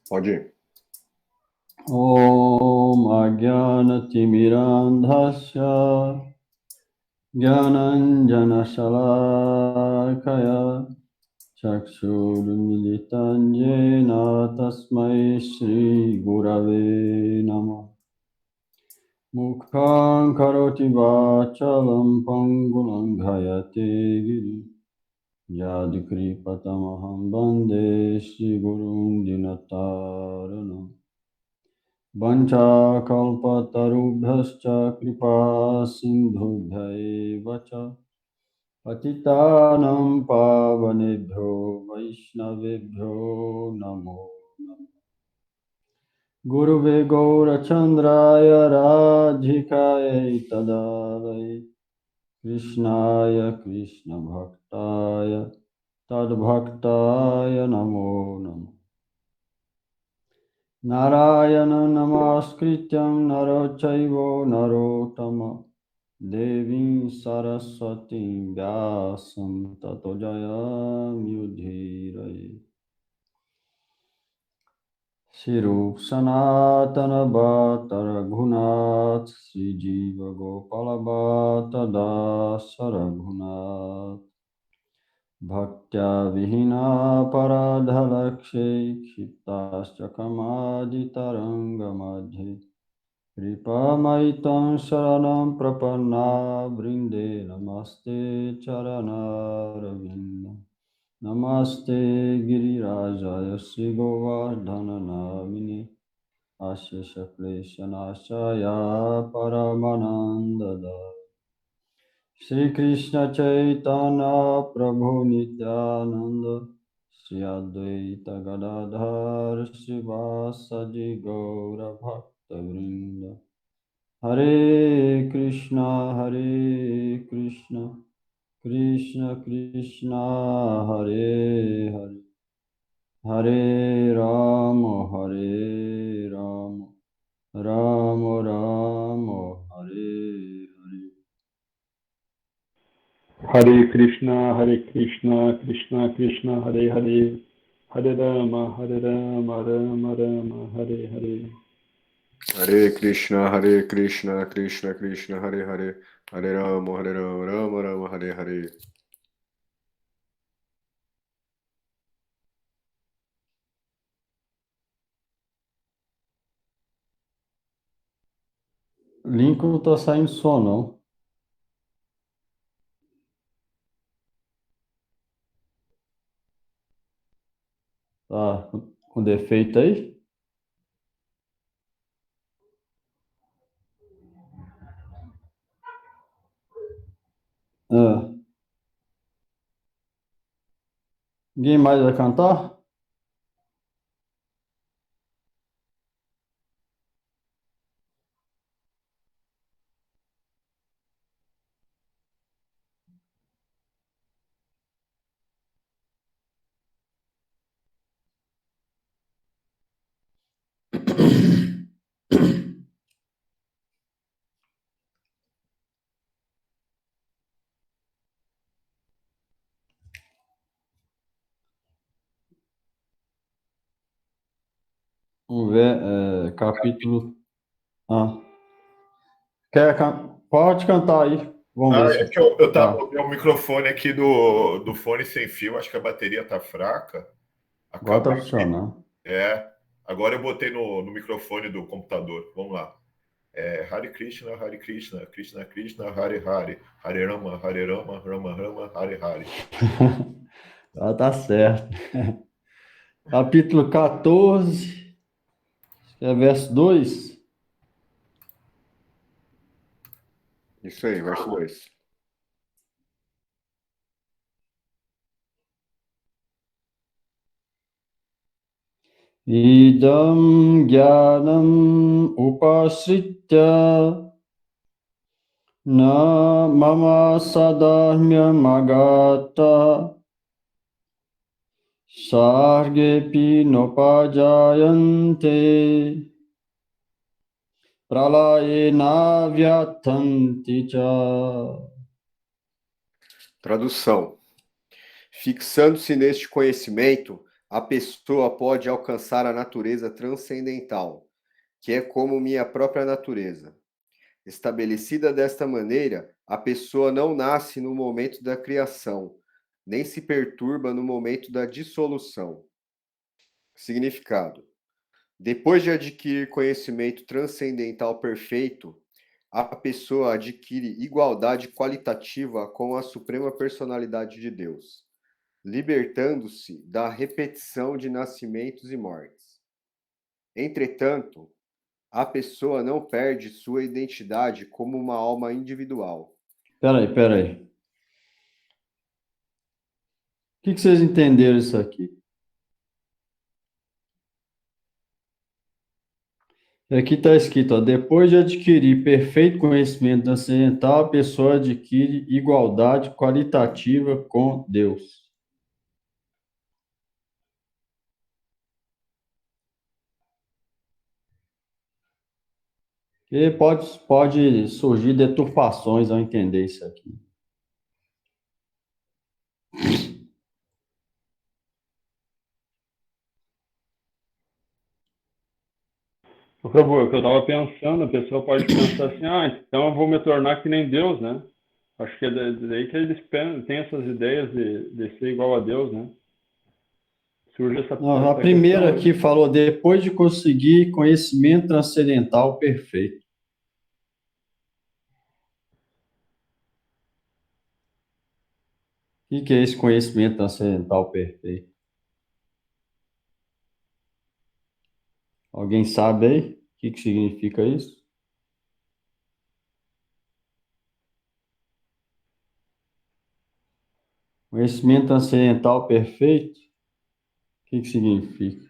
Pode ir. Om Ajnana-timirandhasya Jnananjana Shalakaya Chakshurmilitam Jena Tasmai Shri Gurave Namah Mukham Karoti Vachalam Pangulam Ghayate Giri Yadikripatamaham Bande Shri Gurum Dinataranam Vanchakalpatarubhyascha kripa sindhubhyaeva cha patitanam pavanebhyo vaishnavebhyo namo namo Guruve Gaurachandraya Radhikaya Tadalaya Krishnaya Krishna Bhaktaya Tadbhaktaya Namo Namo Narayana Namaskrityam Narochaivo Narottama Devim Saraswati Vyasam Tato Jayamudhiraye Sirup Sanatana Bhatta Raghunath Sri Jiva Gopala Bhatta Dasa Raghunath Bhaktya Vihina Paradhalakshe Kshiptascha Kamadhitaranga Madhe Kripa Maitam Saranam Prapanna Brinde Namaste Charana Ravinda Namaste Girirajaya Sri Govardhana Namine Ashesha Kleshanashaya Paramanandada Shri Krishna Chaitanya Prabhu Nityananda Shri Advaita Gadadhar Shri Vasaji Gaura Bhakta Vrinda Hare Krishna Krishna Krishna Hare Hare Hare Rama Rama Rama Hare Hare Hare Krishna, Krishna Krishna, Hare Hare, Hare Rama, Rama Rama, Hare Hare. Hare Krishna, Krishna Krishna, Hare Hare, Hare Rama, Rama Rama, Hare Hare. Link não tá saindo som, não. Tá com defeito aí? Ah. Ninguém mais vai cantar? Vamos ver, capítulo. Pode cantar aí. Vamos ver se. É que eu tenho um microfone aqui do fone sem fio, acho que a bateria tá fraca. Agora tá funcionando. Agora eu botei no microfone do computador. Vamos lá. Hare Krishna, Krishna Krishna, Hare Hare, Hare Rama, Rama Rama, Hare Hare. Tá certo. Capítulo 14, verso 2. Isso aí, verso 2. Idam Jnanam Upasritya Na Mama Sadharmyam Agata Sargepi Nopajayante Pralayena Vyatanti Cha. Tradução. Fixando-se neste conhecimento, a pessoa pode alcançar a natureza transcendental, que é como minha própria natureza. Estabelecida desta maneira, a pessoa não nasce no momento da criação, nem se perturba no momento da dissolução. Significado: depois de adquirir conhecimento transcendental perfeito, a pessoa adquire igualdade qualitativa com a Suprema Personalidade de Deus, libertando-se da repetição de nascimentos e mortes. Entretanto, a pessoa não perde sua identidade como uma alma individual. Peraí. O que vocês entenderam isso aqui? Aqui está escrito, ó, depois de adquirir perfeito conhecimento transcendental, a pessoa adquire igualdade qualitativa com Deus. E pode surgir deturpações ao entender isso aqui. Ô, Prabhu, é o que eu estava pensando, a pessoa pode pensar assim, então eu vou me tornar que nem Deus, né? Acho que é daí que eles têm essas ideias de ser igual a Deus, né? Surge essa Não, a questão primeira aí. aqui falou, depois de conseguir conhecimento transcendental perfeito. O que é esse conhecimento transcendental perfeito? Alguém sabe aí? O que significa isso? Conhecimento transcendental perfeito? O que significa?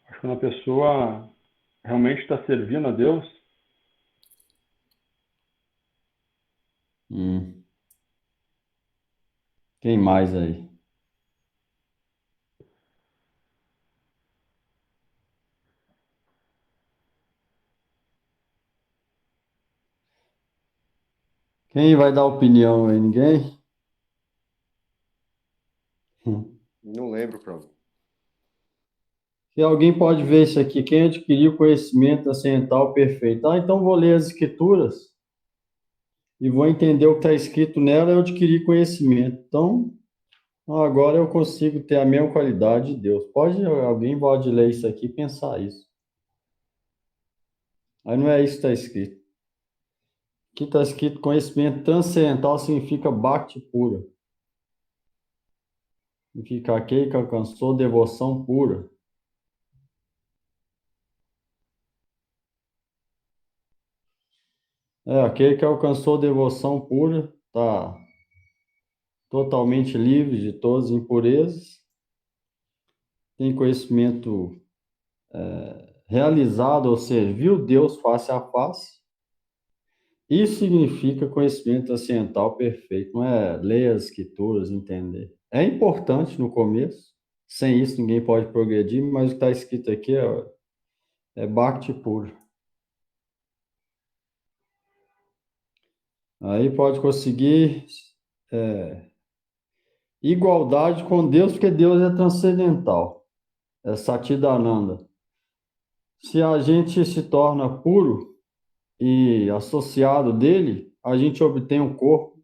Acho que quando a pessoa realmente está servindo a Deus, Quem mais aí? Quem vai dar opinião aí? Ninguém? Não lembro, Prabhu. Se alguém pode ver isso aqui, quem adquiriu conhecimento transcendental perfeito. Então vou ler as escrituras e vou entender o que está escrito nela e eu adquirir conhecimento. Então, agora eu consigo ter a mesma qualidade de Deus. Alguém pode ler isso aqui e pensar isso. Aí não é isso que está escrito. Aqui está escrito conhecimento transcendental significa bhakti pura. Significa aquele que alcançou devoção pura. Aquele que alcançou devoção pura está totalmente livre de todas as impurezas, tem conhecimento realizado, ou seja, viu Deus face a face. Isso significa conhecimento transcendental perfeito, não é ler as escrituras, entender. É importante no começo, sem isso ninguém pode progredir, mas o que está escrito aqui é Bhakti puro. Aí pode conseguir igualdade com Deus, porque Deus é transcendental, é Satchidananda. Se a gente se torna puro e associado dele, a gente obtém um corpo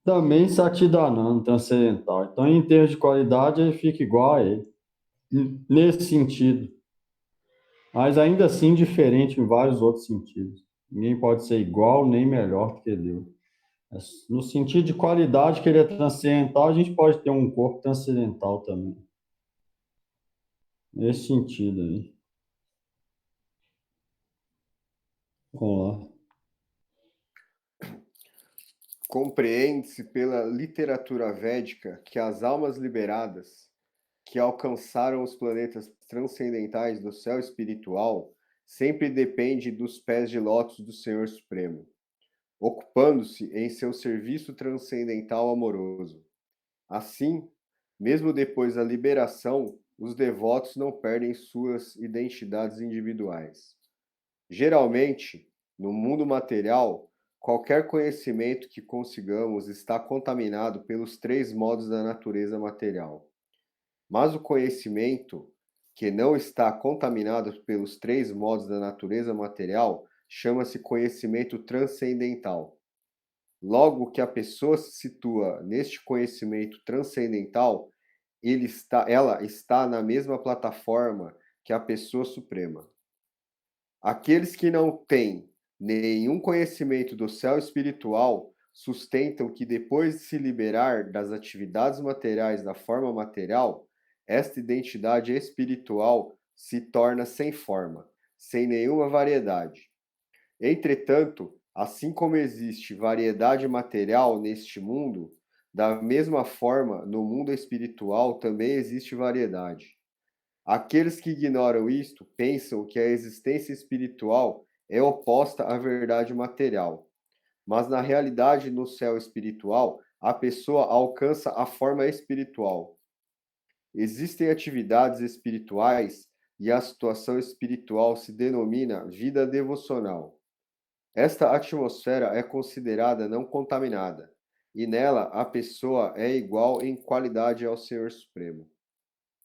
também Satchidananda, transcendental. Então, em termos de qualidade, ele fica igual a ele, nesse sentido. Mas ainda assim diferente em vários outros sentidos. Ninguém pode ser igual nem melhor do que Deus. No sentido de qualidade, que ele é transcendental, a gente pode ter um corpo transcendental também. Nesse sentido aí. Vamos lá. Compreende-se pela literatura védica que as almas liberadas, que alcançaram os planetas transcendentais do céu espiritual, sempre dependem dos pés de lótus do Senhor Supremo, ocupando-se em seu serviço transcendental amoroso. Assim, mesmo depois da liberação, os devotos não perdem suas identidades individuais. Geralmente, no mundo material, qualquer conhecimento que consigamos está contaminado pelos três modos da natureza material. Mas o conhecimento que não está contaminado pelos três modos da natureza material chama-se conhecimento transcendental. Logo que a pessoa se situa neste conhecimento transcendental, ela está na mesma plataforma que a pessoa suprema. Aqueles que não têm nenhum conhecimento do céu espiritual sustentam que depois de se liberar das atividades materiais da forma material, esta identidade espiritual se torna sem forma, sem nenhuma variedade. Entretanto, assim como existe variedade material neste mundo, da mesma forma, no mundo espiritual também existe variedade. Aqueles que ignoram isto pensam que a existência espiritual é oposta à verdade material. Mas na realidade, no céu espiritual, a pessoa alcança a forma espiritual. Existem atividades espirituais e a situação espiritual se denomina vida devocional. Esta atmosfera é considerada não contaminada, e nela a pessoa é igual em qualidade ao Senhor Supremo.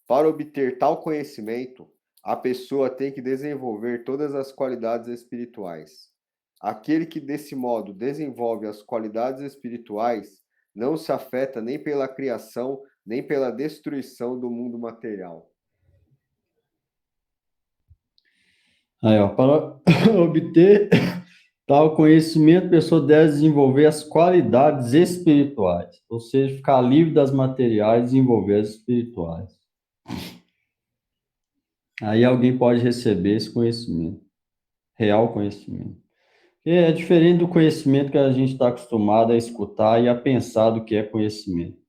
Para obter tal conhecimento, a pessoa tem que desenvolver todas as qualidades espirituais. Aquele que desse modo desenvolve as qualidades espirituais não se afeta nem pela criação, nem pela destruição do mundo material. Aí, ó, para obter tal conhecimento, a pessoa deve desenvolver as qualidades espirituais, ou seja, ficar livre das materiais e desenvolver as espirituais. Aí alguém pode receber esse conhecimento, real conhecimento. É diferente do conhecimento que a gente está acostumado a escutar e a pensar do que é conhecimento.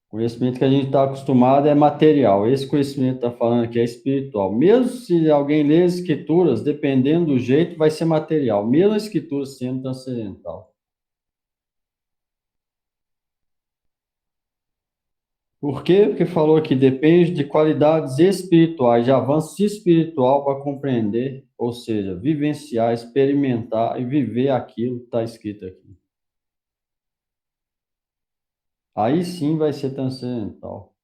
O conhecimento que a gente está acostumado é material. Esse conhecimento está falando aqui é espiritual. Mesmo se alguém lê as escrituras, dependendo do jeito, vai ser material. Mesmo a escritura sendo transcendental. Por quê? Porque falou que depende de qualidades espirituais, de avanço espiritual para compreender, ou seja, vivenciar, experimentar e viver aquilo que está escrito aqui. Aí sim vai ser transcendental.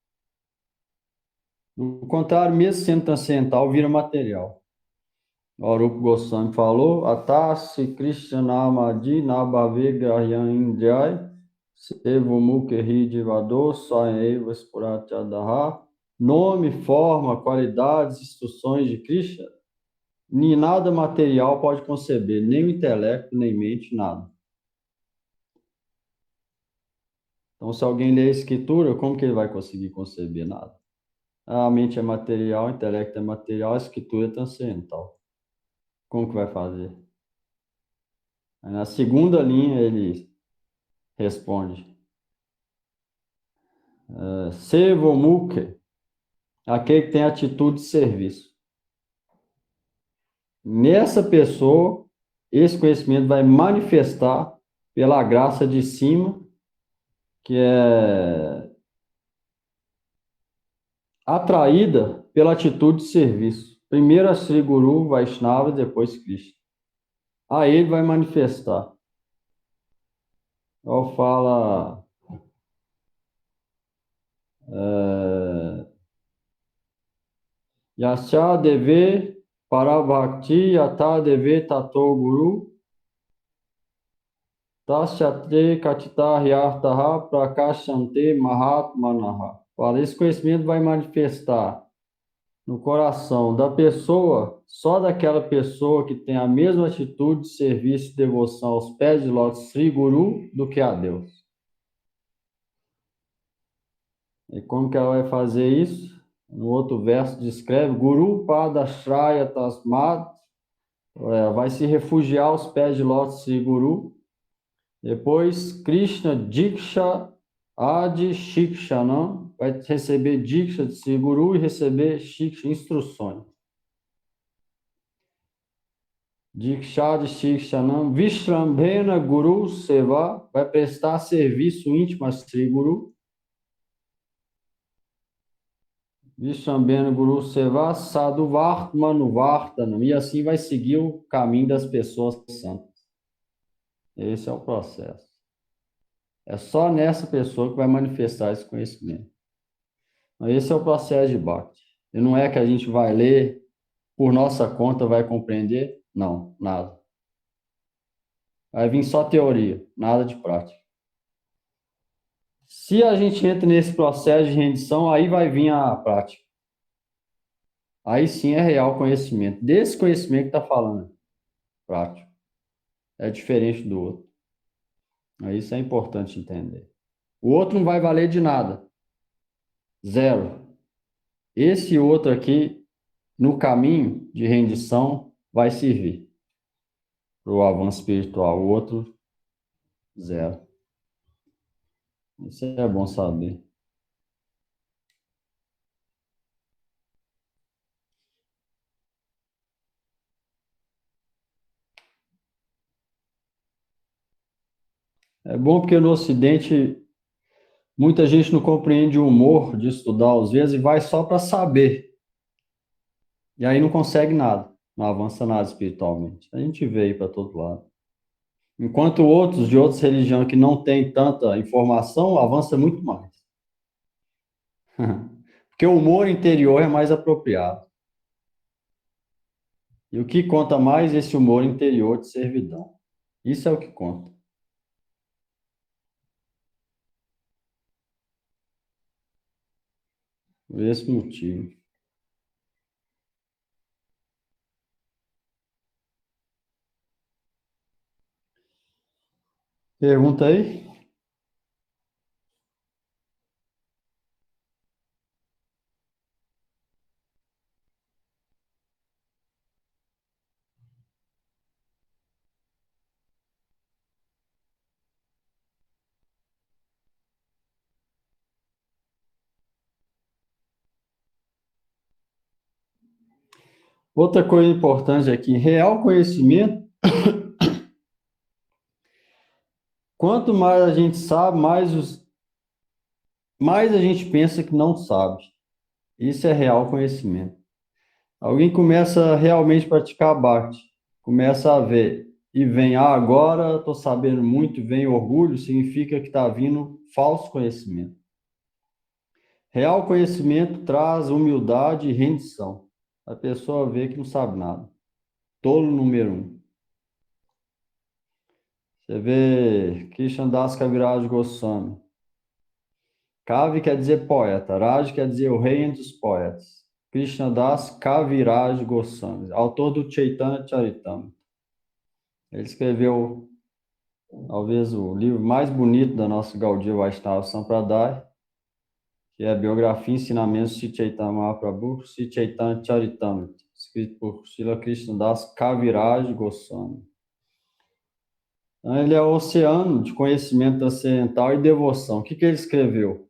Do contrário, mesmo sendo transcendental, vira material. O Arupa Goswami falou, Atasi Krishnamadi Nabhave Grahyan Indjai Sevumukhe Hridivado Saeva Spuratyadaha. Nome, forma, qualidades, instruções de Krishna, nem nada material pode conceber, nem o intelecto, nem mente, nada. Então, se alguém lê a escritura, como que ele vai conseguir conceber nada? A mente é material, o intelecto é material, a escritura é transcendental. Como que vai fazer? Aí, na segunda linha, ele responde. Sevomukhe, aquele que tem atitude de serviço. Nessa pessoa, esse conhecimento vai manifestar pela graça de cima, que é atraída pela atitude de serviço. Primeiro a Sri Guru, Vaishnava, depois Krishna. Aí ele vai manifestar. Então fala... Yasya deve parabhakti yata deve tato guru tasyate katita hyartaha prakashante mahatmanaha. Fala, esse conhecimento vai manifestar no coração da pessoa, só daquela pessoa que tem a mesma atitude de serviço e devoção aos pés de lótus Sri Guru do que a Deus. E como que ela vai fazer isso? No outro verso descreve, Guru Padashraya Tasmat, vai se refugiar aos pés de lótus Sri Guru. Depois, Krishna Diksha Adi Shikshanam, vai receber Diksha de Sri Guru e receber Shiksha, instruções. Diksha de Shikshanam, Vishrambhena Guru Seva, vai prestar serviço íntimo a Sri Guru. Vishambena Guru Seva Sadhu Vartmanu Vartanam. E assim vai seguir o caminho das pessoas santas. Esse é o processo. É só nessa pessoa que vai manifestar esse conhecimento. Esse é o processo de Bhakti. E não é que a gente vai ler, por nossa conta vai compreender. Não, nada. Vai vir só teoria, nada de prática. Se a gente entra nesse processo de rendição, aí vai vir a prática. Aí sim é real conhecimento. Desse conhecimento que está falando, prático. É diferente do outro. Isso é importante entender. O outro não vai valer de nada. Zero. Esse outro aqui, no caminho de rendição, vai servir para o avanço espiritual. O outro, zero. Isso é bom saber. É bom porque no Ocidente muita gente não compreende o humor de estudar às vezes e vai só para saber. E aí não consegue nada, não avança nada espiritualmente. A gente vê aí para todo lado. Enquanto outros de outras religiões que não têm tanta informação, avança muito mais. Porque o humor interior é mais apropriado. E o que conta mais é esse humor interior de servidão. Isso é o que conta. Por esse motivo. Pergunta aí? Outra coisa importante aqui, real conhecimento, quanto mais a gente sabe, mais a gente pensa que não sabe. Isso é real conhecimento. Alguém começa a realmente praticar Bhakti, começa a ver e vem, agora estou sabendo muito, vem orgulho, significa que está vindo falso conhecimento. Real conhecimento traz humildade e rendição. A pessoa vê que não sabe nada. Tolo número 1. Você vê Krishnadas Kaviraj Goswami. Kavi quer dizer poeta, Raj quer dizer o rei entre os poetas. Krishnadas Kaviraj Goswami, autor do Chaitanya Charitamrita. Ele escreveu, talvez, o livro mais bonito da nossa Gaudiya Vaishnava Sampradaya, que é a biografia e ensinamentos de Chaitanya Mahaprabhu, Sri Chaitanya Charitamrita, escrito por Srila Krishnadas Kaviraj Goswami. Então, ele é o oceano de conhecimento transcendental e devoção. O que ele escreveu?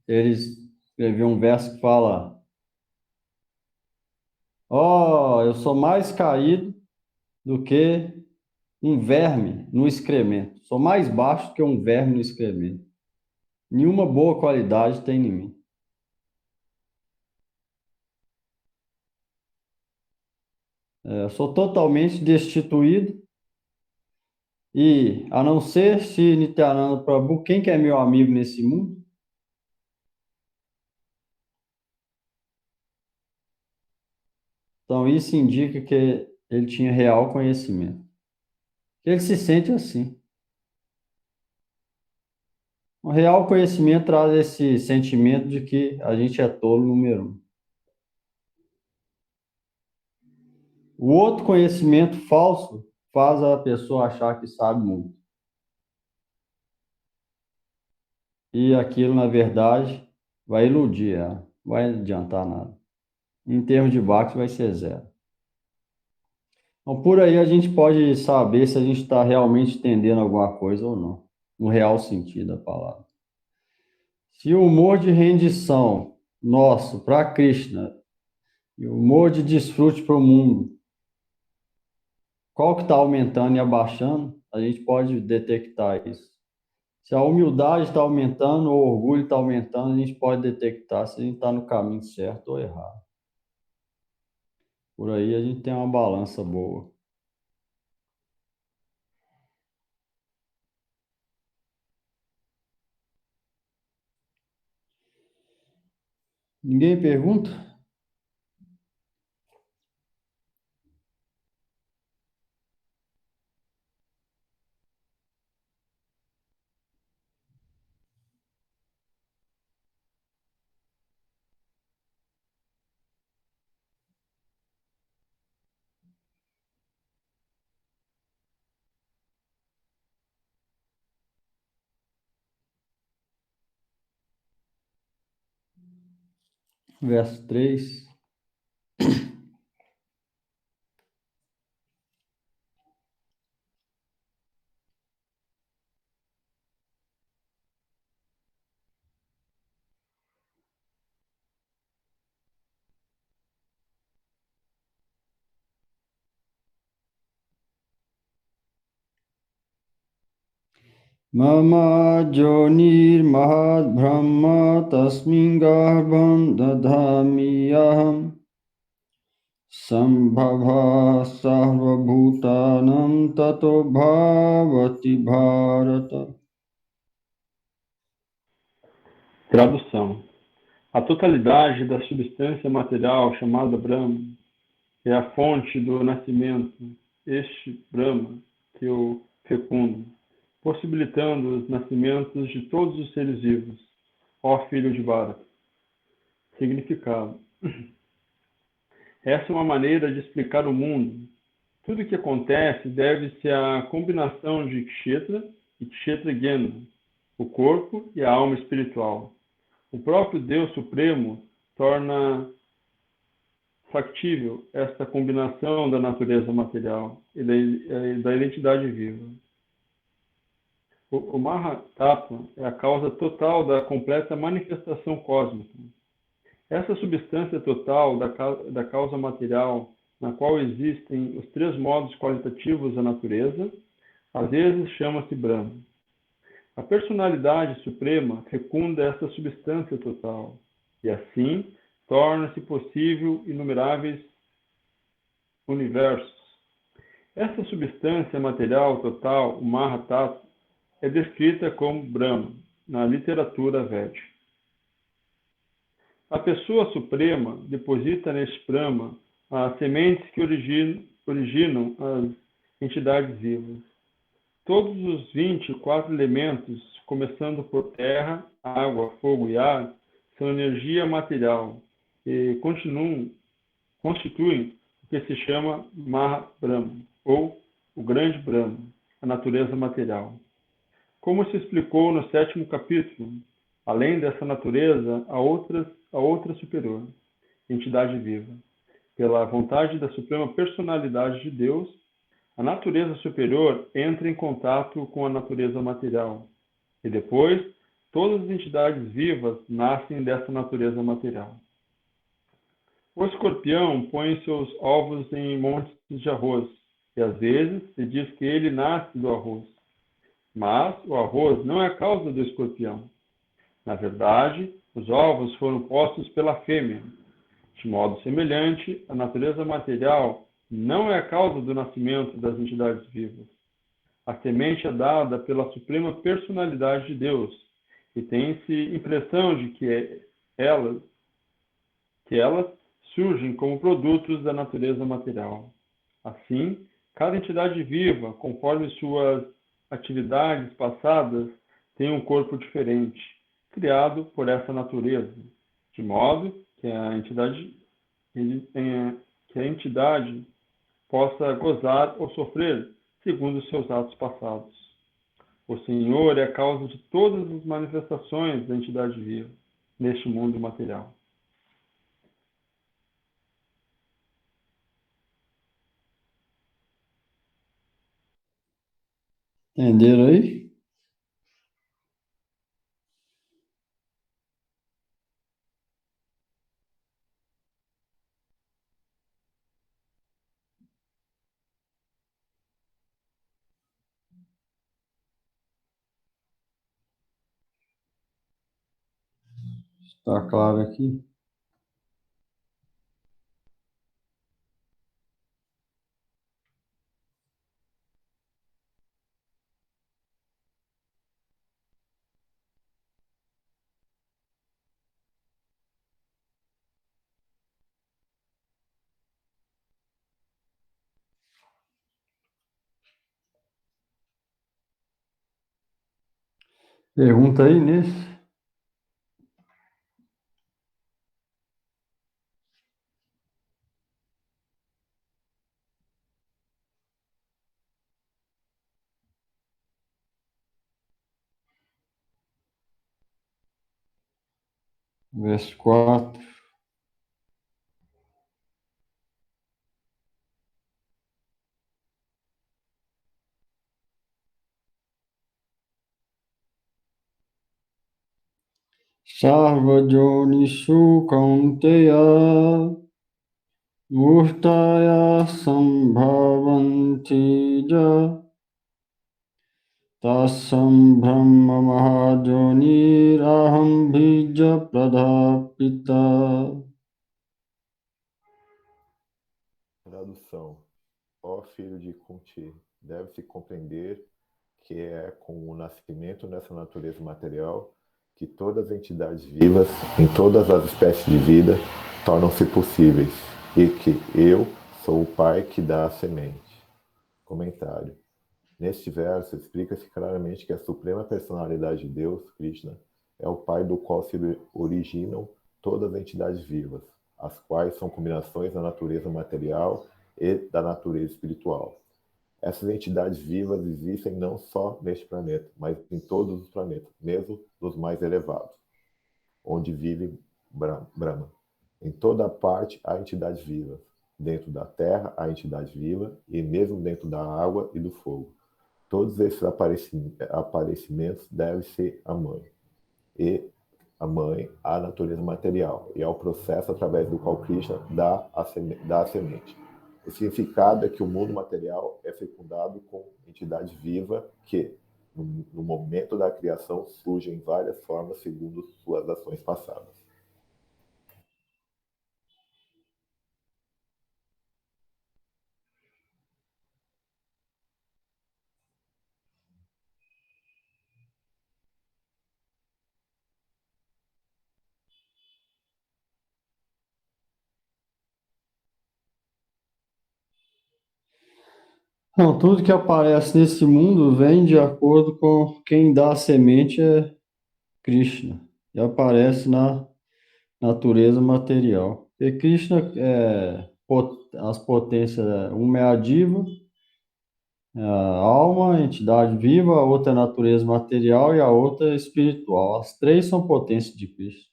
Ele escreveu um verso que fala: eu sou mais caído do que um verme no excremento. Sou mais baixo que um verme no excremento. Nenhuma boa qualidade tem em mim. Eu sou totalmente destituído e, a não ser se Nityananda Prabhu, quem que é meu amigo nesse mundo? Então, isso indica que ele tinha real conhecimento. Ele se sente assim. O real conhecimento traz esse sentimento de que a gente é tolo número 1. O outro conhecimento falso faz a pessoa achar que sabe muito. E aquilo, na verdade, vai iludir ela. Não vai adiantar nada. Em termos de Bhakti, vai ser zero. Então, por aí a gente pode saber se a gente está realmente entendendo alguma coisa ou não, no real sentido da palavra. Se o humor de rendição nosso para Krishna e o humor de desfrute para o mundo, qual que está aumentando e abaixando, a gente pode detectar isso. Se a humildade está aumentando, o orgulho está aumentando, a gente pode detectar se a gente está no caminho certo ou errado. Por aí a gente tem uma balança boa. Ninguém pergunta? Verso 3. Mama Jonir Mahad Brahma Tasmin Garbham Dadhamiyaham Sambhava Sarvabhutanam Tato Bhavati Bharata. Tradução. A totalidade da substância material chamada Brahma é a fonte do nascimento, este Brahma que o fecunda, possibilitando os nascimentos de todos os seres vivos, ó filho de Bharata. Significado. Essa é uma maneira de explicar o mundo. Tudo o que acontece deve-se à combinação de Kshetra e Kshetra Gena, o corpo e a alma espiritual. O próprio Deus Supremo torna factível esta combinação da natureza material e da identidade viva. O Mahatattva é a causa total da completa manifestação cósmica. Essa substância total da causa material, na qual existem os três modos qualitativos da natureza, às vezes chama-se Brahma. A personalidade suprema fecunda essa substância total, e assim torna-se possível inumeráveis universos. Essa substância material total, o Mahatattva, é descrita como Brahma na literatura védica. A pessoa suprema deposita neste Brahma as sementes que originam as entidades vivas. Todos os 24 elementos, começando por terra, água, fogo e ar, são energia material e constituem o que se chama Mahabrahma, ou o grande Brahma, a natureza material. Como se explicou no 7º capítulo, além dessa natureza, há outra superior, entidade viva. Pela vontade da suprema personalidade de Deus, a natureza superior entra em contato com a natureza material. E depois, todas as entidades vivas nascem dessa natureza material. O escorpião põe seus ovos em montes de arroz, e às vezes se diz que ele nasce do arroz. Mas o arroz não é a causa do escorpião. Na verdade, os ovos foram postos pela fêmea. De modo semelhante, a natureza material não é a causa do nascimento das entidades vivas. A semente é dada pela suprema personalidade de Deus, e tem-se impressão de que elas surgem como produtos da natureza material. Assim, cada entidade viva, conforme suas atividades passadas, tem um corpo diferente, criado por essa natureza, de modo que a entidade possa gozar ou sofrer segundo os seus atos passados. O Senhor é a causa de todas as manifestações da entidade viva neste mundo material. Entenderam aí? Está claro aqui? Pergunta aí nesse. Verso 4. Sarvajonishu Kaunteya Murtaya Sambhavanti Ja Tasam Brahma Mahajoni Raham Bija Pradapita. Tradução. Ó filho de Kunti, deve-se compreender que é com o nascimento nessa natureza material que todas as entidades vivas, em todas as espécies de vida, tornam-se possíveis, e que eu sou o Pai que dá a semente. Comentário. Neste verso, explica-se claramente que a suprema personalidade de Deus, Krishna, é o Pai do qual se originam todas as entidades vivas, as quais são combinações da natureza material e da natureza espiritual. Essas entidades vivas existem não só neste planeta, mas em todos os planetas, mesmo nos mais elevados, onde vive Brahma. Em toda parte há entidades vivas. Dentro da terra há entidades vivas, e mesmo dentro da água e do fogo. Todos esses aparecimentos devem ser a mãe. E a mãe, a natureza material, e é o processo através do qual Krishna dá a semente. O significado é que o mundo material é fecundado com entidade viva que, no momento da criação, surgem em várias formas segundo suas ações passadas. Não, tudo que aparece nesse mundo vem de acordo com quem dá a semente é Krishna. E aparece na natureza material. E Krishna as potências, uma é a diva, é a alma, a entidade viva, a outra é a natureza material e a outra é espiritual. As três são potências de Krishna.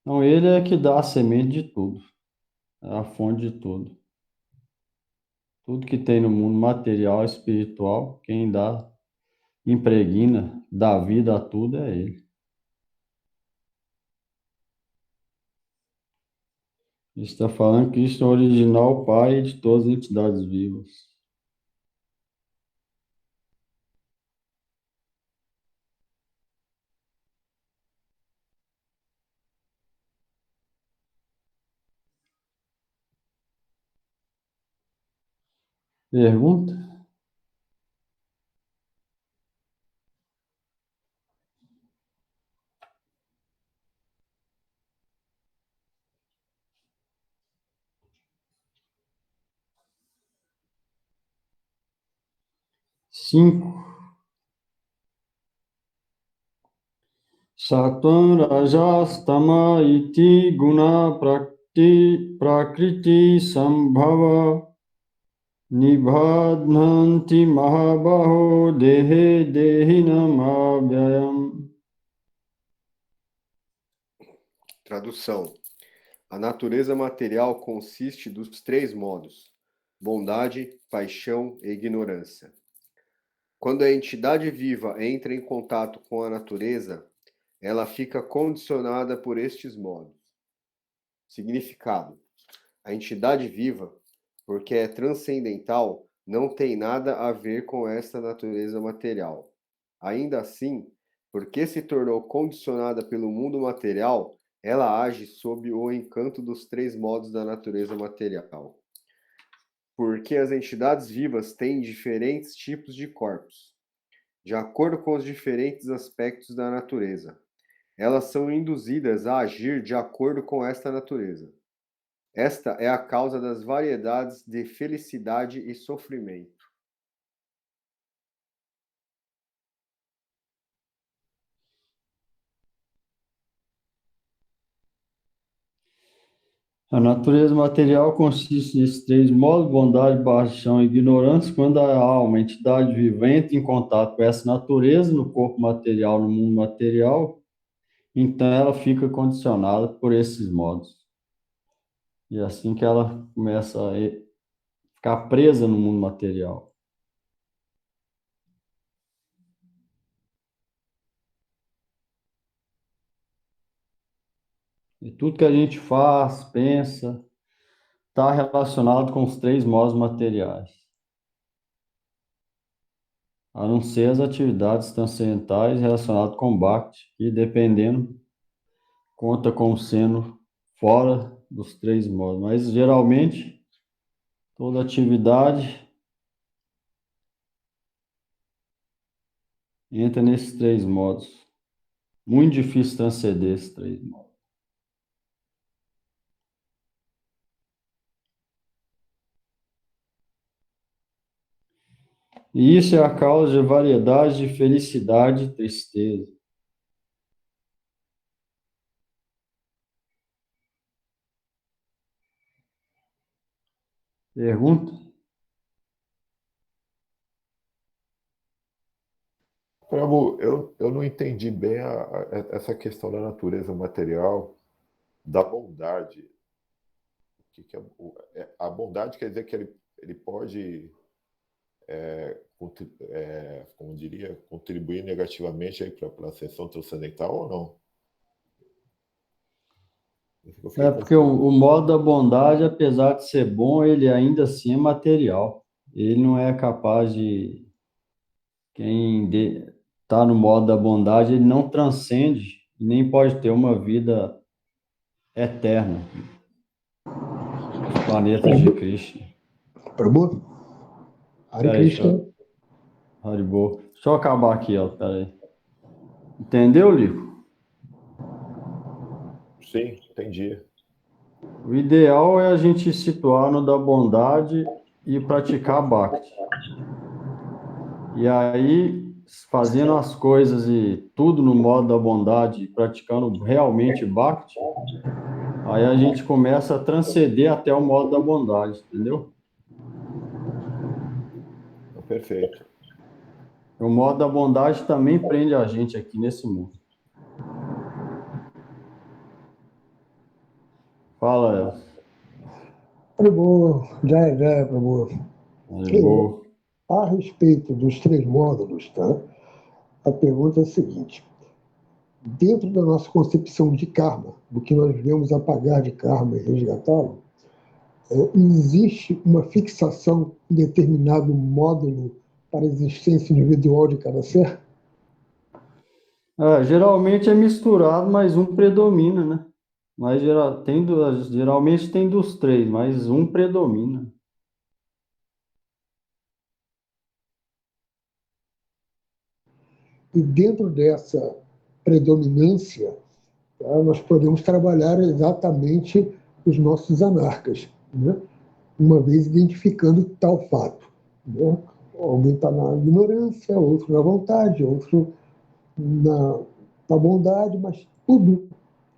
Então ele é que dá a semente de tudo, é a fonte de tudo. Tudo que tem no mundo material e espiritual, quem dá, impregna, dá vida a tudo é ele. Está falando que Cristo é o original Pai de todas as entidades vivas. Pergunta? Cinco. Sattvam rajas tama iti guna prakriti sambhava nibadhanti mahabaho dehe dehinam avyayam. Tradução. A natureza material consiste dos três modos: bondade, paixão e ignorância. Quando a entidade viva entra em contato com a natureza, ela fica condicionada por estes modos. Significado: a entidade viva, porque é transcendental, não tem nada a ver com esta natureza material. Ainda assim, Porque se tornou condicionada pelo mundo material, ela age sob o encanto dos três modos da natureza material. Porque as entidades vivas têm diferentes tipos de corpos, de acordo com os diferentes aspectos da natureza. Elas são induzidas a agir de acordo com esta natureza. Esta é a causa das variedades de felicidade e sofrimento. A natureza material consiste nesses três modos: bondade, paixão e ignorância. Quando a alma, a entidade viva, entra em contato com essa natureza no corpo material, no mundo material, então ela fica condicionada por esses modos. E é assim que ela começa a ficar presa no mundo material. E tudo que a gente faz, pensa, está relacionado com os três modos materiais. A não ser as atividades transcendentais relacionadas com Bhakti, que dependendo, conta como sendo fora dos três modos. Mas geralmente, toda atividade entra nesses três modos. Muito difícil transcender esses três modos. E isso é a causa de variedade de felicidade e tristeza. Pergunta? Prabhu, eu não entendi bem essa questão da natureza material, da bondade. Que é, a bondade quer dizer que ele pode, como diria, contribuir negativamente para a ascensão transcendental ou não? É porque o modo da bondade, apesar de ser bom, ele ainda assim é material. Ele não é capaz de... Quem está no modo da bondade, ele não transcende, nem pode ter uma vida eterna. Os planetas de Krishna. Prabhu? Hare Krishna. Haribol. Deixa eu acabar aqui, ó. Peraí. Entendeu, Lico? Sim, entendi. O ideal é a gente situar no da bondade e praticar Bhakti. E aí, fazendo as coisas e tudo no modo da bondade, praticando realmente Bhakti, aí a gente começa a transcender até o modo da bondade, entendeu? Perfeito. O modo da bondade também prende a gente aqui nesse mundo. Fala, Elcio. Prabhu, Jaya, Prabhu. Haribol. A respeito dos três módulos, tá? A pergunta é a seguinte: dentro da nossa concepção de karma, do que nós viemos apagar de karma e resgatá-lo, existe uma fixação em determinado módulo para a existência individual de cada ser? Geralmente é misturado, mas um predomina, né? Mas geralmente tem dos três, mas um predomina. E dentro dessa predominância, tá, nós podemos trabalhar exatamente os nossos anarcas, né? Uma vez identificando tal fato, né? Alguém está na ignorância, outro na vontade, outro na bondade, mas tudo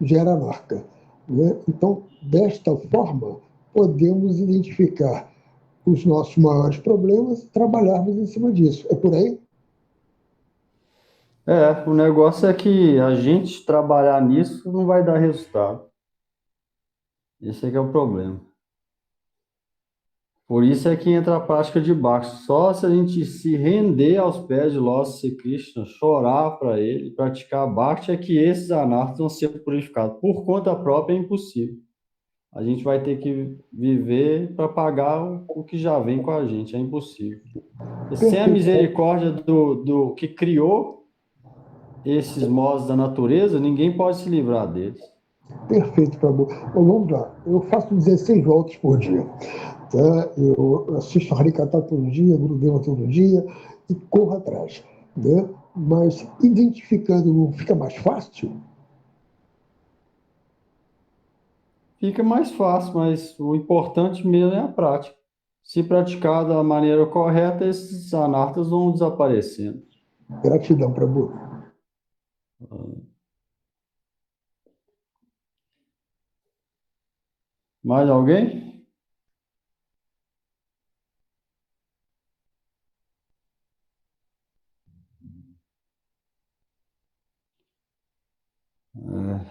gera anarca, né? Então, desta forma, podemos identificar os nossos maiores problemas e trabalharmos em cima disso. É por aí? O negócio é que a gente trabalhar nisso não vai dar resultado. Esse é que é o problema. Por isso é que entra a prática de Bhakti. Só se a gente se render aos pés de Lord Sri Krishna, chorar para ele, praticar Bhakti, é que esses anartas vão ser purificados. Por conta própria é impossível. A gente vai ter que viver para pagar o que já vem com a gente. É impossível. E sem a misericórdia do que criou, esses modos da natureza, ninguém pode se livrar deles. Perfeito, Prabhu. Então, vamos lá. Eu faço 16 voltas por dia. Tá? Eu assisto Harikata todo dia, Gurudeva todo dia e corro atrás. Né? Mas identificando não fica mais fácil? Fica mais fácil, mas o importante mesmo é a prática. Se praticar da maneira correta, esses anartas vão desaparecendo. Gratidão, Prabhu. Mais alguém?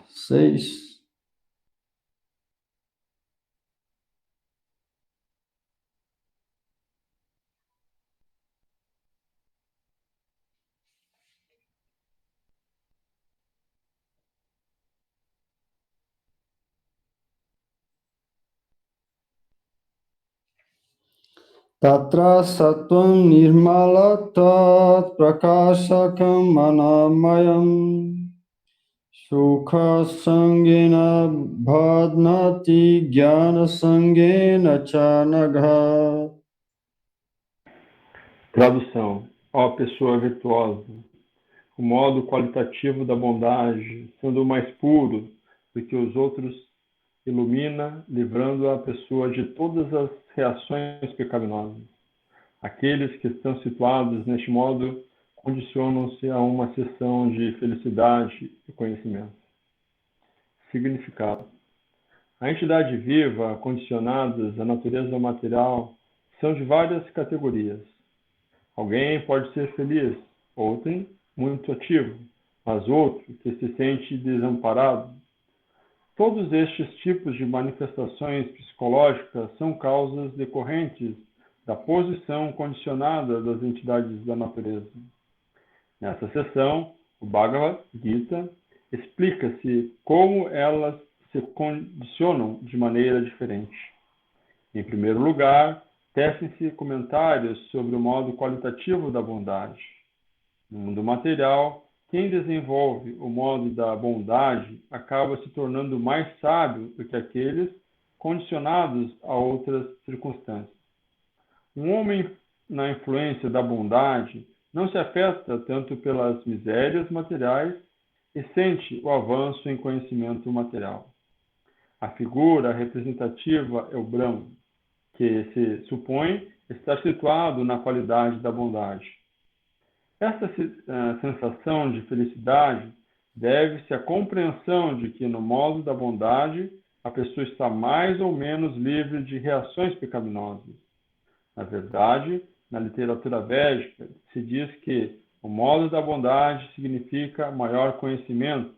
Seis. Tatra satvam nirmalatat prakashakam anamayam sukha sangena bhadnati jnana sangena chanagha. Tradução. Ó pessoa virtuosa, o modo qualitativo da bondade, sendo o mais puro do que os outros, ilumina, livrando a pessoa de todas as reações pecaminosas. Aqueles que estão situados neste modo condicionam-se a uma sessão de felicidade e conhecimento. Significado. A entidade viva, condicionadas à natureza material, são de várias categorias. Alguém pode ser feliz, outro muito ativo, mas outro que se sente desamparado. Todos estes tipos de manifestações psicológicas são causas decorrentes da posição condicionada das entidades da natureza. Nessa sessão, o Bhagavad Gita explica-se como elas se condicionam de maneira diferente. Em primeiro lugar, tecem-se comentários sobre o modo qualitativo da bondade. No mundo material, quem desenvolve o modo da bondade acaba se tornando mais sábio do que aqueles condicionados a outras circunstâncias. Um homem na influência da bondade não se afeta tanto pelas misérias materiais e sente o avanço em conhecimento material. A figura representativa é o Brahma, que se supõe estar situado na qualidade da bondade. Esta sensação de felicidade deve-se à compreensão de que, no modo da bondade, a pessoa está mais ou menos livre de reações pecaminosas. Na verdade, na literatura védica, se diz que o modo da bondade significa maior conhecimento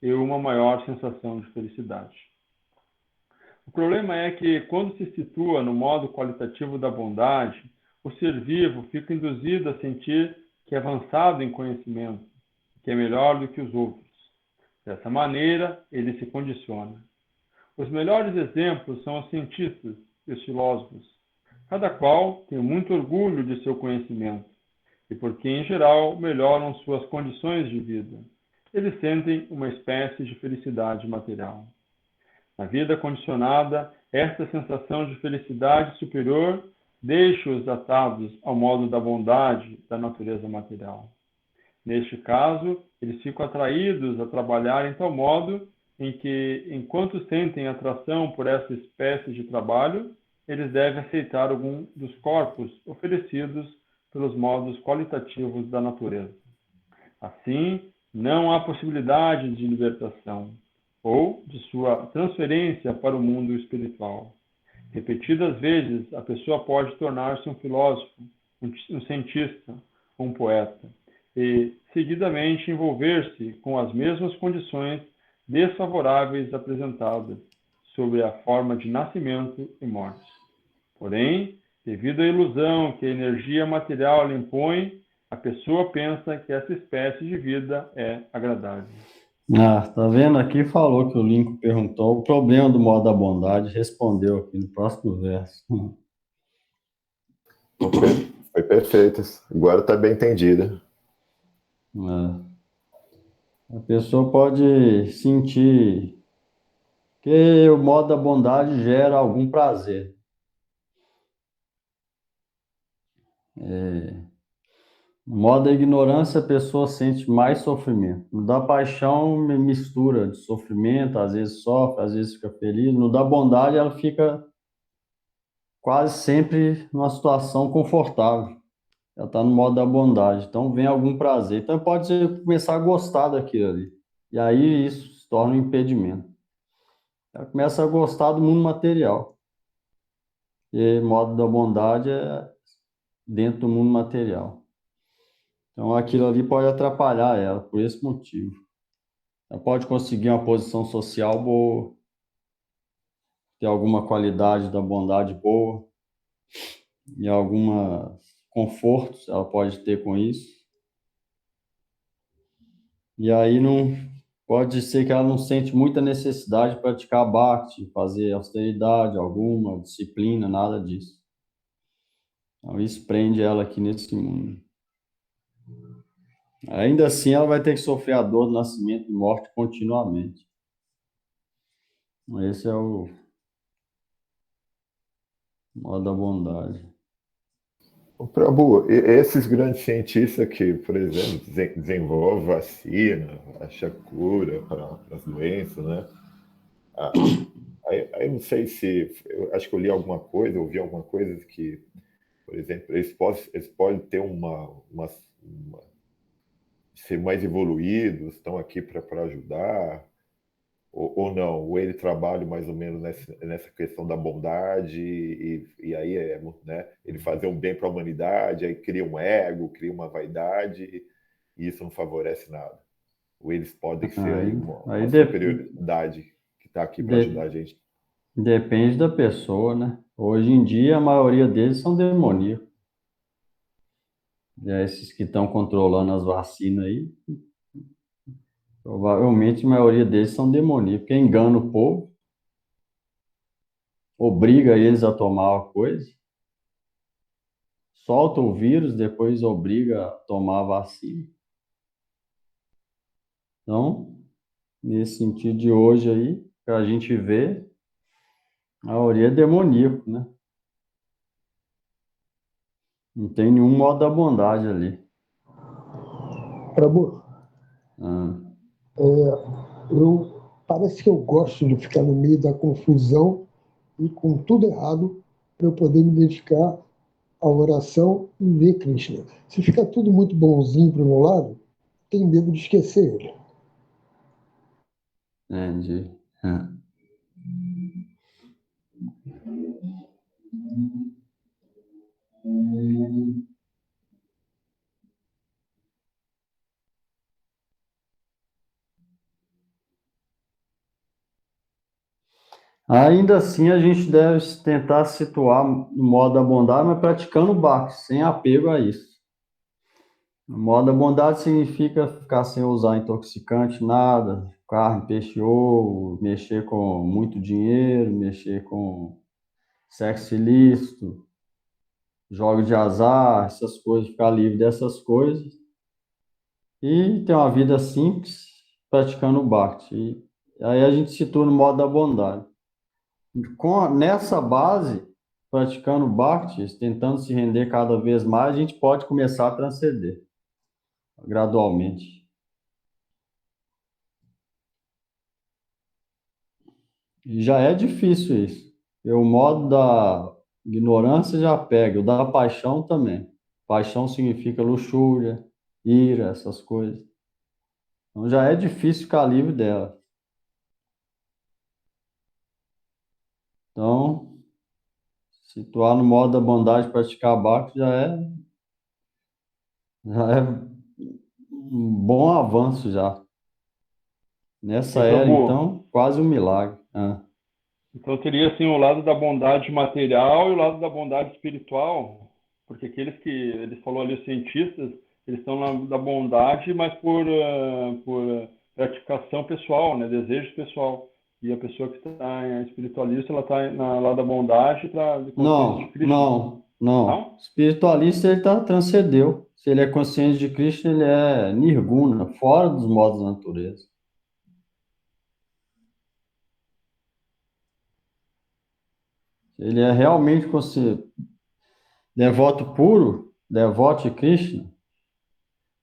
e uma maior sensação de felicidade. O problema é que, quando se situa no modo qualitativo da bondade, o ser vivo fica induzido a sentir que é avançado em conhecimento, que é melhor do que os outros. Dessa maneira, ele se condiciona. Os melhores exemplos são os cientistas e os filósofos. Cada qual tem muito orgulho de seu conhecimento, e porque, em geral, melhoram suas condições de vida. Eles sentem uma espécie de felicidade material. Na vida condicionada, esta sensação de felicidade superior deixa-os atados ao modo da bondade da natureza material. Neste caso, eles ficam atraídos a trabalhar em tal modo em que, enquanto sentem atração por essa espécie de trabalho, eles devem aceitar algum dos corpos oferecidos pelos modos qualitativos da natureza. Assim, não há possibilidade de libertação ou de sua transferência para o mundo espiritual. Repetidas vezes, a pessoa pode tornar-se um filósofo, um cientista, um poeta, e seguidamente envolver-se com as mesmas condições desfavoráveis apresentadas, sob a forma de nascimento e morte. Porém, devido à ilusão que a energia material lhe impõe, a pessoa pensa que essa espécie de vida é agradável. Tá vendo aqui? Falou que o Lincoln perguntou o problema do modo da bondade, respondeu aqui no próximo verso. Foi perfeito. Agora está bem entendida. A pessoa pode sentir que o modo da bondade gera algum prazer. No modo da ignorância, a pessoa sente mais sofrimento. No da paixão, mistura de sofrimento, às vezes sofre, às vezes fica feliz. No da bondade, ela fica quase sempre numa situação confortável. Ela está no modo da bondade, então vem algum prazer. Então pode começar a gostar daquilo ali. E aí isso se torna um impedimento. Ela começa a gostar do mundo material. E modo da bondade é dentro do mundo material. Então aquilo ali pode atrapalhar ela por esse motivo. Ela pode conseguir uma posição social boa, ter alguma qualidade da bondade boa, e alguns confortos ela pode ter com isso. E aí não pode ser que ela não sente muita necessidade de praticar bhakti, fazer austeridade alguma, disciplina, nada disso. Então isso prende ela aqui nesse mundo. Ainda assim, ela vai ter que sofrer a dor do nascimento e morte continuamente. Esse é o modo da bondade. Ô, Prabhu, esses grandes cientistas que, por exemplo, desenvolvem vacina, acham cura para as doenças, né? Aí não sei se, eu acho que eu li alguma coisa, ouvi alguma coisa que, por exemplo, eles podem ter ser mais evoluídos, estão aqui para ajudar, ou não, ou ele trabalha mais ou menos nessa questão da bondade, e aí né, ele fazer um bem para a humanidade, aí cria um ego, cria uma vaidade, e isso não favorece nada. Ou eles podem ser aí Aí, uma superioridade que está aqui para ajudar a gente. depende da pessoa, né? Hoje em dia, a maioria deles são demoníacos. E é esses que estão controlando as vacinas aí, provavelmente a maioria deles são demoníacos, porque engana o povo, obriga eles a tomar a coisa, solta o vírus, depois obriga a tomar a vacina. Então, nesse sentido de hoje aí, que a gente vê, a maioria é demoníaco, né? Não tem nenhum modo da bondade ali. Prabhu, Ah, parece que eu gosto de ficar no meio da confusão e com tudo errado para eu poder me dedicar à oração e ver Krishna. Se ficar tudo muito bonzinho para o meu lado, tenho medo de esquecer ele. entendi. Ah. Ainda assim, a gente deve tentar situar no modo da bondade, mas praticando o bhakti, sem apego a isso. O modo da bondade significa ficar sem usar intoxicante, nada, carne, peixe, ovo, mexer com muito dinheiro, mexer com sexo ilícito, jogos de azar, essas coisas, ficar livre dessas coisas e ter uma vida simples, praticando o bhakti. E aí a gente situa no modo da bondade. Nessa base, praticando Bhakti, tentando se render cada vez mais, a gente pode começar a transcender gradualmente. E já é difícil isso. E o modo da ignorância já pega, o da paixão também. Paixão significa luxúria, ira, essas coisas. Então já é difícil ficar livre dela. Então, situar no modo da bondade, praticar Bhakti já é um bom avanço já. E Nessa era, Prabhu, então, quase um milagre. Ah, então teria assim o lado da bondade material e o lado da bondade espiritual, porque aqueles que ele falou ali, os cientistas, eles estão da bondade, mas por gratificação pessoal, né, desejo pessoal. E a pessoa que está espiritualista, ela está lá da bondade para conseguir de não, Krishna. não. Não. Não? Espiritualista, ele transcendeu. Se ele é consciente de Cristo, ele é nirguna, fora dos modos da natureza. Ele é realmente devoto puro, devoto de Krishna,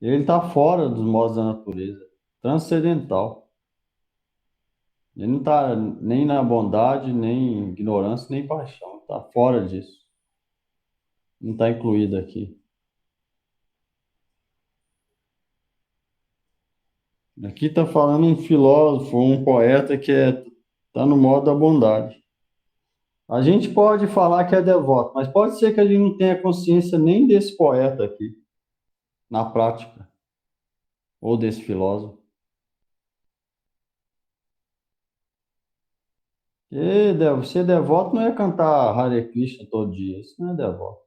ele está fora dos modos da natureza, transcendental. Ele não está nem na bondade, nem em ignorância, nem em paixão. Está fora disso. Não está incluído aqui. Aqui está falando um filósofo, um poeta que está no modo da bondade. A gente pode falar que é devoto, mas pode ser que a gente não tenha consciência nem desse poeta aqui, na prática, ou desse filósofo. Ser devoto não é cantar Hare Krishna todo dia, isso não é devoto.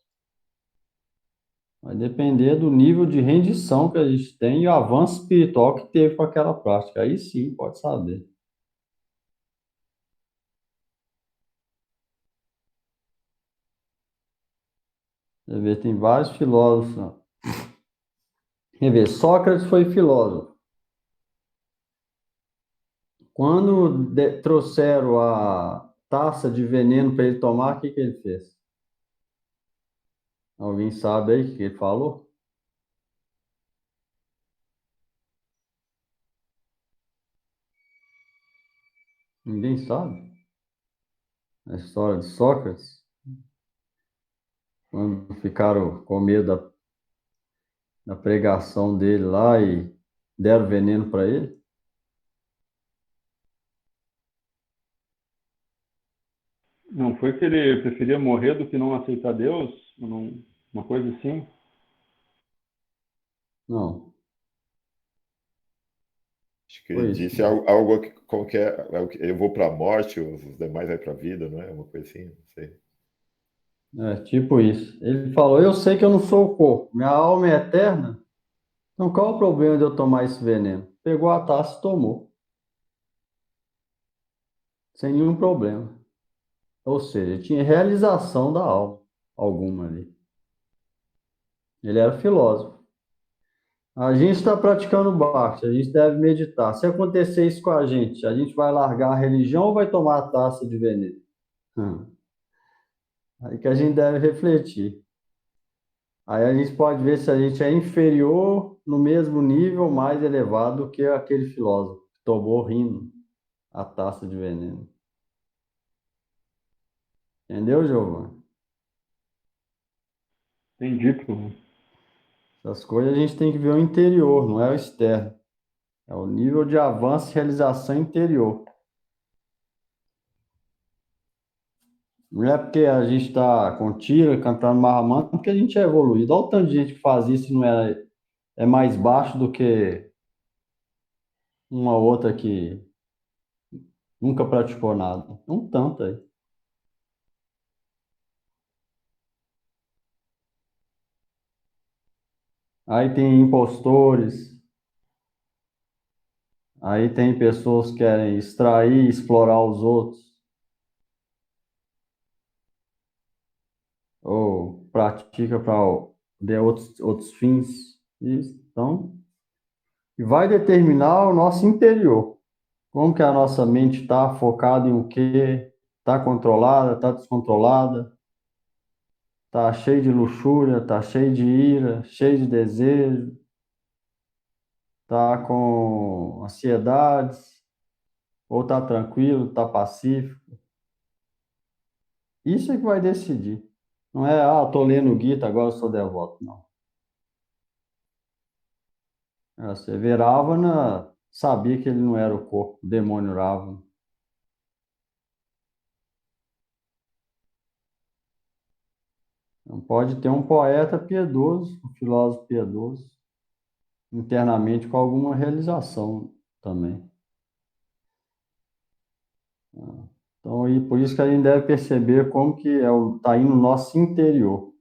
Vai depender do nível de rendição que a gente tem e o avanço espiritual que teve com aquela prática. Aí sim, pode saber. Você vê, tem vários filósofos. Ó. Quer ver, Sócrates foi filósofo. Quando trouxeram a taça de veneno para ele tomar, o que ele fez? Alguém sabe aí o que ele falou? Ninguém sabe. A história de Sócrates, quando ficaram com medo da pregação dele lá e deram veneno para ele. Não foi que ele preferia morrer do que não aceitar Deus? Uma coisa assim? Não, Acho que ele foi isso. disse algo como que é, eu vou para a morte, os demais vai para a vida, não é? Uma coisa assim, não sei. É, tipo isso. Ele falou: Eu sei que eu não sou o corpo, minha alma é eterna. Então qual o problema de eu tomar esse veneno? Pegou a taça e tomou, sem nenhum problema. Ou seja, tinha realização da alma, alguma ali. Ele era filósofo. A gente está praticando Bhakti, a gente deve meditar. Se acontecer isso com a gente vai largar a religião ou vai tomar a taça de veneno? Hum. Aí que a gente deve refletir. Aí a gente pode ver se a gente é inferior no mesmo nível, mais elevado do que aquele filósofo que tomou rindo a taça de veneno. Entendeu, Giovanni? Entendi, pô. Essas coisas a gente tem que ver o interior, não é o externo. É o nível de avanço e realização interior. Não é porque a gente está com tira, cantando marramanta, porque a gente é evoluído. Olha o tanto de gente que faz isso e não é mais baixo do que uma outra que nunca praticou nada. Um tanto aí. Aí tem impostores, aí tem pessoas que querem extrair, explorar os outros, ou pratica para outros fins. Isso. Então, e vai determinar o nosso interior. Como que a nossa mente está focada em o quê? Está controlada, está descontrolada? Está cheio de luxúria, está cheio de ira, cheio de desejo, está com ansiedades, ou está tranquilo, está pacífico? Isso é que vai decidir. Não é, tô lendo Gita, agora eu sou devoto. Não. Você vê Ravana, sabia que ele não era o corpo, o demônio Ravana. Não pode ter um poeta piedoso, um filósofo piedoso, internamente com alguma realização também. Então, e por isso que a gente deve perceber como que tá aí no nosso interior.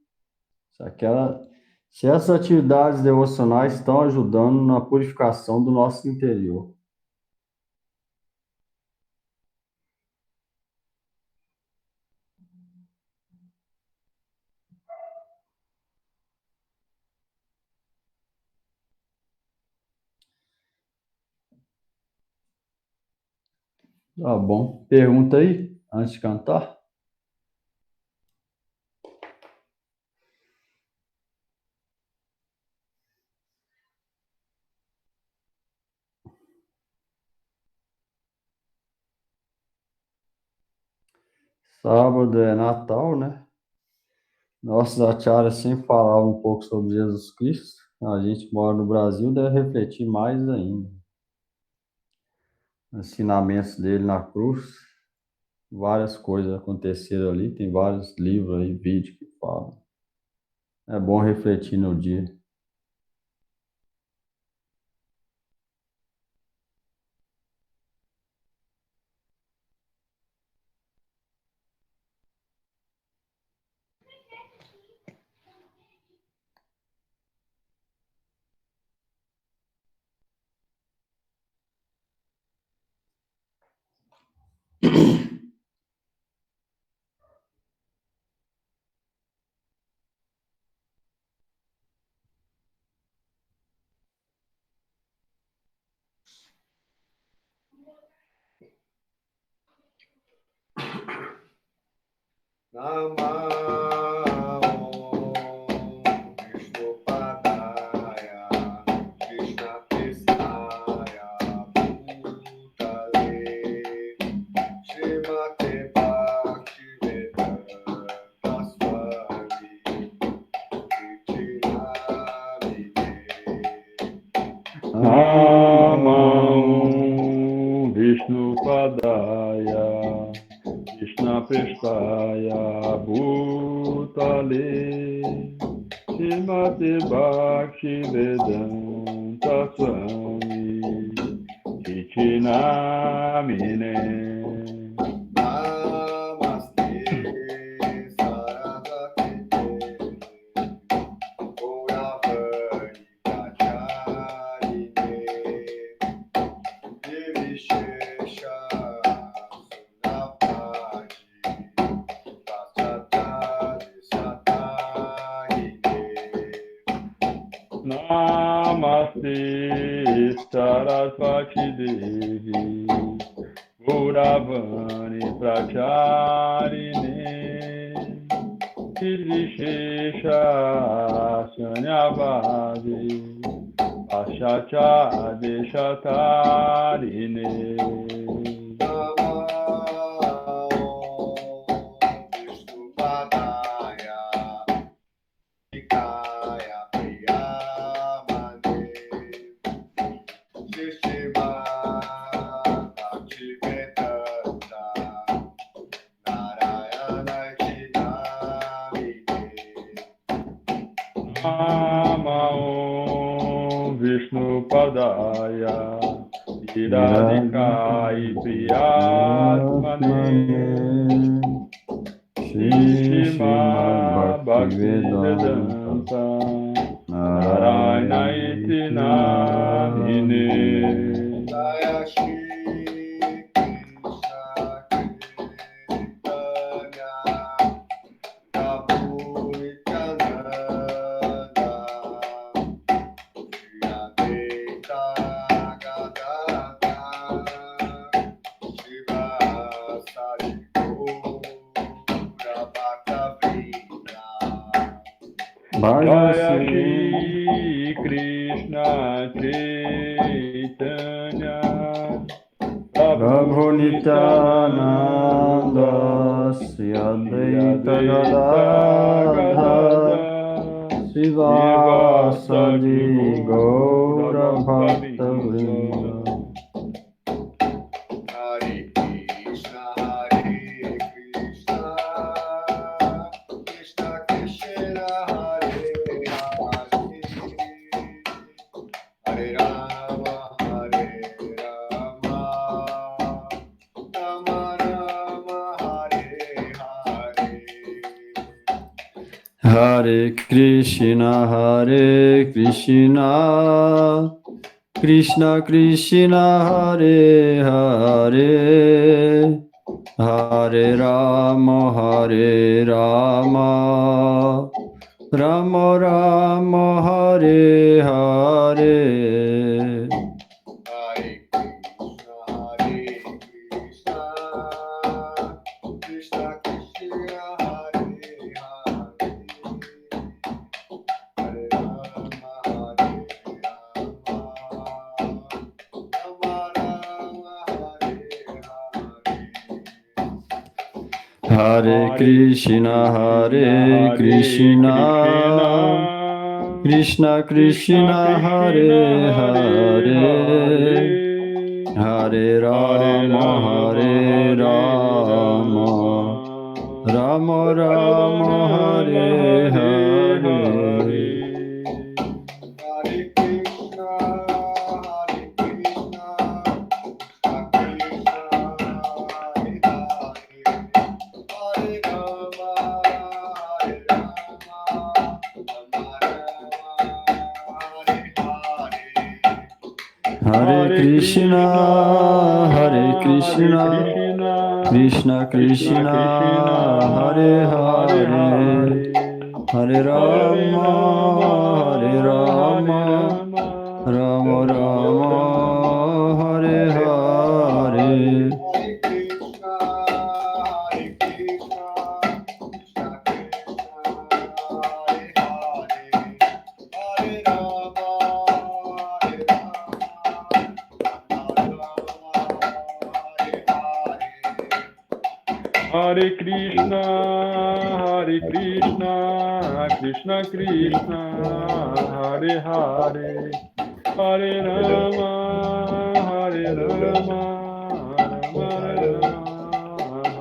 Se essas atividades devocionais estão ajudando na purificação do nosso interior. Tá bom. Pergunta aí, antes de cantar. Sábado é Natal, né? Nossos acharas sempre falavam um pouco sobre Jesus Cristo. A gente mora no Brasil, deve refletir mais ainda. Ensinamentos dele na cruz, várias coisas aconteceram ali, tem vários livros aí, vídeos que falam. É bom refletir no dia. Namah Vishnu Padaya Krishna Kristaya Bhutale Srimate Bhaktivedanta Swami Kriti Namine Namah Vishnu Padaya Krishna Prestaya Bhutale Srimate Bhakti Vedanta Swami Iti Namine Namaste Saraswati Gauravani Pracharine Nirvishesha Sunapati Paschatari Satarine Namaste Saraswati Devi Gauravani Pracharine Nirvishesha Sunyavadi Paschatari Satarine Namah Vishnu Padaya Nikaya Priyamane Shishima Bhaktivedanta Narayana Chinamine Namah Vishnu Padaya Radhikai Priyatmane Shishima Bhaktivedanta Narayana Iti Namine Jaya Shri Krishna Chaitanya Prabhu Nityananda Shri Advaita Gadadhara Srivasadi Gaura Bhaktavrinda Jaya Bhaja Shri Krishna Chaitanya Prabhu Nityananda Sri Advaita Gadadhara Srivasadi Gaura Bhaktavrinda. Hare Krishna Krishna Krishna Hare Hare Hare Rama Rama Rama Rama Hare Hare Hare Krishna Krishna Krishna Hare Hare Hare Rama Rama Rama Hare Hare Hare Krishna Hare Krishna, Krishna Krishna, Hare Hare, Hare Rama, Rama Rama, Hare Hare. Hare Krishna, Krishna Krishna, Hare Hare, Hare Rama, Rama Rama, Hare Hare. Hare Krishna, Krishna Krishna, Hare Hare, Hare Rama, Rama Rama,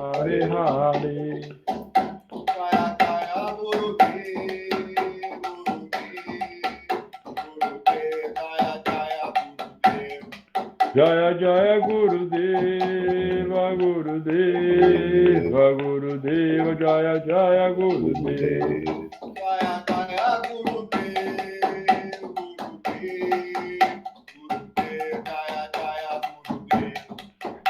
Hare Hare. Jaya Jaya Gurudeva, Gurudeva, Gurudeva, Jaya Jaya Gurudeva.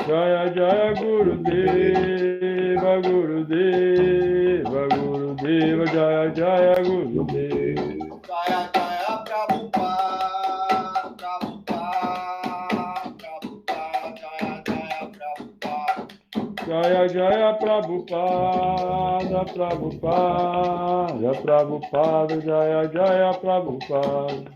Jaya Jaya Gurudeva, Gurudeva, Gurudeva, Jaya Jaya Gurudeva. Jaya Jaya Prabhupada, Prabhupada, Prabhupada, Jaya Jaya Prabhupada.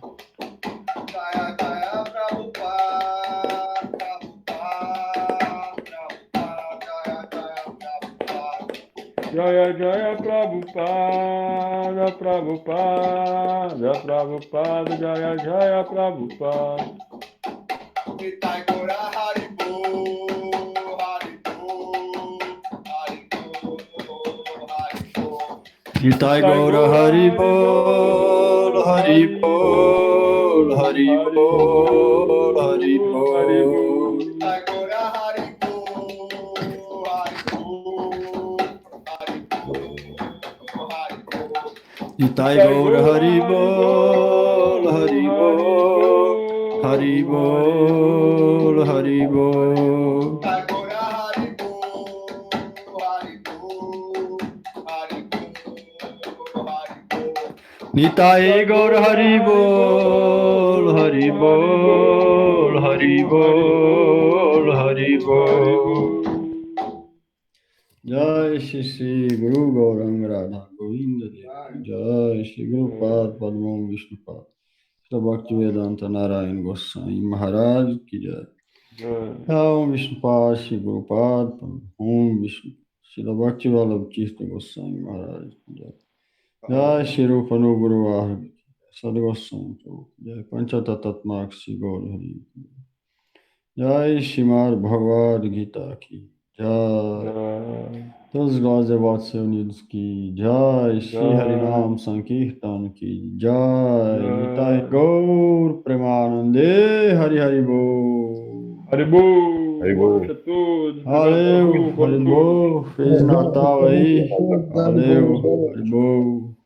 Jaya Jaya Prabhupada, Prabhupada, Prabhupada, Jaya Jaya Prabhupada. Nitai Gora Haribo, Nitai Gaura Haribol, Haribol, Haribol, Haribol. Nitai Gora Haribo, Nitai Gaura Haribol, Haribol, Haribol, Haribol. Nitai Gaura Haribol, Haribol, Haribol, Haribol. Jai Shri Guru Gauranga Radha Govinda Deva. Jai Shri Guru Pad Padmam Vishnupad. Shri Bhaktivedanta Narayan Goswami Maharaj Ki Jai. Om Vishnupad Shri Guru Pad Om Vishnu. Shri Bhaktivedanta Tirtha Goswami Maharaj Ki Jai. Jai Shri Rupa Guru Vahaga Sadgoswami Prabhu. Jai Panchatatatmak Shri Gaur Hari. Jai Shrimad Bhagavad Gita Ki Jai. Todos os grandes devotos reunidos ki Jai. Shri Harinam Sankirtan ki Jai. Nitai Gaur Premanande Hari Hari Bo. Haribo, Haribo. boa tudo. Valeu, Haribo. Feliz Natal aí. Valeu, Haribo.